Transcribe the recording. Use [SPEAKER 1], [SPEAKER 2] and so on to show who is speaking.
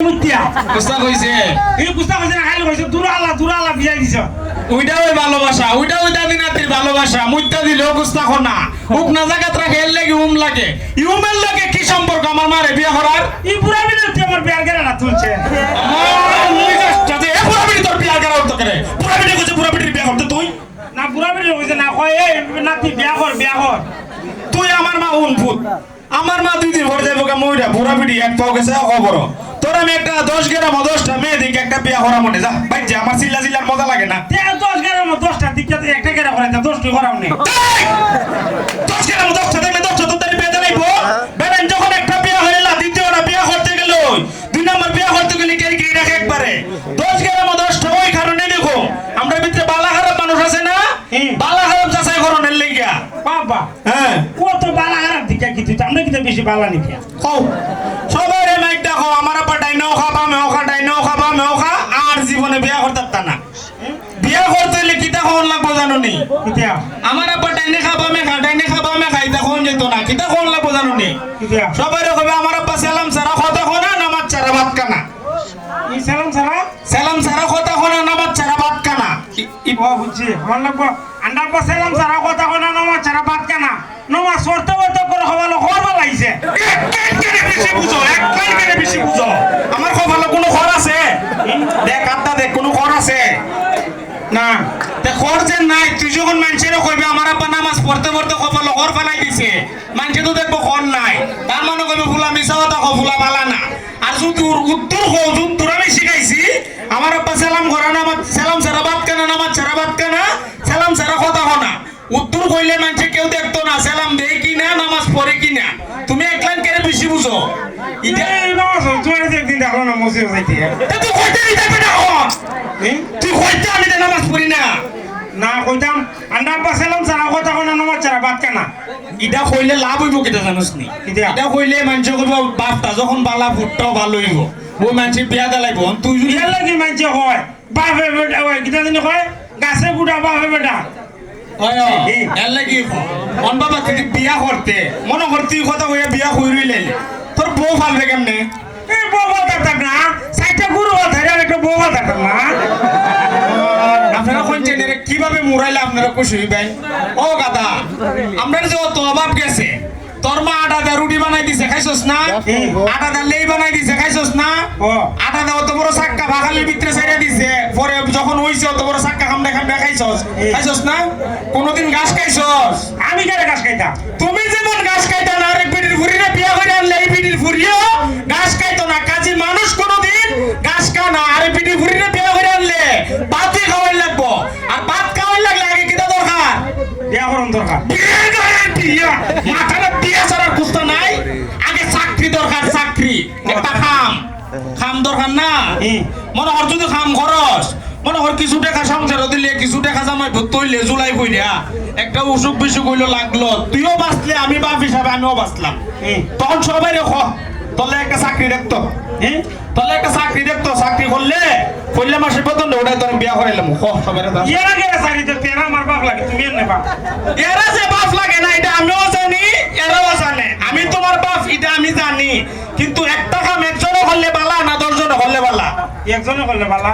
[SPEAKER 1] মুতিয়া
[SPEAKER 2] কুস্তা কইছে
[SPEAKER 1] এই কুস্তা কইছে না খালি কইছে দুরালা বিয়া দিছ
[SPEAKER 2] ওইটা ওই ভালোবাসা ওইটা ওই দাদি নাতির ভালোবাসা মুইতা দিলেও কুস্তা খনা উক না জায়গা রাখে এর লাগে লাগে ইউমের লাগে কি সম্পর্ক আমার মারে বিয়া করার
[SPEAKER 1] এই বুড়া বিনতে আমার বিয়ার গেরা না তুলছে
[SPEAKER 2] মুই যাতে এ বুড়া বিনি তোর বিয়া করা হতো করে বুড়া বিনি কইছে বুড়া বিনির বিয়া করতে তুই
[SPEAKER 1] না বুড়া বিনি কইছে না কয় এই নাতি বিয়া কর
[SPEAKER 2] তুই আমার মা উনফুট আমার মা দুই দিন ভরে যাবো কা মইরা বুড়া বিনি এক পাও গেছে খবর তোর আমি একটা 10 গ্রাম 10টা মেয়ে দিকে একটা বিয়া করা মনে যা ভাই যে আমার চিল্লার মজা লাগে না
[SPEAKER 1] 10 গ্রাম 10টা দিকে একটা গেরা করে 10টি করাও নে
[SPEAKER 2] 10 গ্রাম 10টা দেখলে 10টা তো তার বিয়া দেলাইবো বেরেন যখন একটা বিয়া হইলা দ্বিতীয়টা বিয়া করতে গেল দুই নাম্বার বিয়া করতে গেলে কি রাখে একবারে 10 গ্রাম 10টা ওই কারণে দেখো আমরা ভিতরে বালা খারাপ মানুষ আছে না বালা খারাপ যাচাই করনের লাগিয়া
[SPEAKER 1] বাবা
[SPEAKER 2] হ্যাঁ
[SPEAKER 1] কত বালা খারাপ দিকে কি তুই আমরা কি বেশি বালা নিকে
[SPEAKER 2] কও সবাই রে মাইক দেখো আমার আপা ডাইনাও খাবা মেও খা আর জীবনে বিয়া করতে না বিয়া করতে হলে কিতা কোন লাগবো জানো নি
[SPEAKER 1] কিতা
[SPEAKER 2] আমার আপা ডাইনে খাবা মে খাইতা কোন যেত না কিতা কোন লাগবো জানো নি
[SPEAKER 1] কিতা
[SPEAKER 2] সবাই রে কবে আমার আপা সালাম সারা কথা কোনা নামাজ ছাড়া ভাত কানা
[SPEAKER 1] এই সালাম সারা
[SPEAKER 2] কথা কোনা নামাজ ছাড়া ভাত কানা
[SPEAKER 1] ও বুঝছি আমার লাগবো আন্ডার পা সালাম সারা কথা কোনা নামাজ ছাড়া ভাত কানা নামাজ পড়তে করে হবালো হরবা লাইছে
[SPEAKER 2] বেশি বুঝো আমার খবর কোনো খর আছে দেখ আত্মা দেখ কোনো খর আছে না তে খর যে নাই তুই যখন মানুষের কইবে আমার আব্বা নামাজ পড়তে খবর খর ফেলাই দিছে মানুষে তো দেখবো খর নাই তার মানে কইবে ফুলা মিছা কথা ফুলা বালা না আর যদি উত্তর উত্তর আমি শিখাইছি আমার আব্বা সালাম ঘরা নামাজ সালাম সারা বাদ কানা নামাজ ছাড়া বাদ কানা সালাম সারা কথা হনা উত্তর কইলে মানুষে কেউ দেখতো না সালাম দেই কিনা নামাজ পড়ে কিনা তুমি একলান কেন বেশি বুঝো
[SPEAKER 1] এটা নামাজ তুই একদিন দেখলো না মসজিদ যাইতে
[SPEAKER 2] তুই কইতে নি দেখবে না তুই কইতে আমি নামাজ পড়ি না
[SPEAKER 1] না কইতাম আন্ডার পা সালাম সারা কথা কোনা নামাজ ছাড়া ভাত কানা
[SPEAKER 2] এটা কইলে লাভ হইব কিটা জানোস নি এটা কইলে মানুষ কইব বাপটা যখন বালা ফুটটাও ভালো হইব ওই মানুষ বিয়া দেলাইব তুই যদি
[SPEAKER 1] এর লাগি মানছে হয় বাপে বেটা ওই কিটা জানি কয় গাছে বুড়া বাপে বেটা
[SPEAKER 2] এর লাগি মন বাবা তুই বিয়া করতে মনে করতে কথা কইয়া বিয়া কইরই লেলে তোর বউ ফালবে কেমনে
[SPEAKER 1] এই বউ কথা না সাইটা গুরু ধরে একটা বউ কথা না
[SPEAKER 2] আপনারা কোন চেনে কিভাবে মুরাইলে আপনারা খুশি হইবেন ও গাদা আমরা যে অত অভাব গেছে তোর মা আটা দা রুটি বানাই দিছে খাইছস না আটা দা লেই বানাই দিছে খাইছস না আটা দা অত বড় সাক্কা ভাগালের ভিতরে ছাইরা দিছে পরে যখন হইছে অত বড় সাক্কা খামডা খাইছস না কোনদিন ঘাস খাইছস
[SPEAKER 1] আমি কেন ঘাস খাইতা
[SPEAKER 2] তুমি যেমন ঘাস খাইতা না আরেক বিটির ফুরিরে বিয়া করে আনলে এই বিটির ফুরিও ঘাস খাইতো না কাজী মানুষ কোনদিন ঘাস খায় না আরেক বিটির ফুরিরে বিয়া করে আনলে ভাতই খাওয়াই লাগবো আর ভাত খাওয়াই লাগলে আগে কিটা দরকার
[SPEAKER 1] বিয়া করুন দরকার
[SPEAKER 2] বিয়া মাথাটা বিয়া ছাড়ার কুস্তা নাই আগে চাকরি দরকার চাকরি একটা খাম দরকার না মনে হর যদি খাম খরচ মনে হর কিছু টাকা সংসার দিলে কিছু টাকা জামাই তৈলে জুলাই বইলা একটা অসুখ বিসুখ হইলো লাগলো তুইও বাঁচলে আমি বাপ হিসাবে আমিও বাঁচলাম তখন সবাই রেখো তলে একটা চাকরি দেখতো চাকরি করলে মাসের বেতন ওটাই তোর বিয়া করাইলাম সবাই
[SPEAKER 1] এরা কে চাকরিতে তেরা আমার বাপ লাগে তুমি এর নেবা
[SPEAKER 2] এরা যে বাপ লাগে না এটা আমিও জানি এরাও জানে আমি তোমার বাপ এটা আমি জানি কিন্তু একটা কাম একজনে করলে বালা না 10 জনে করলে বালা
[SPEAKER 1] একজনে করলে বালা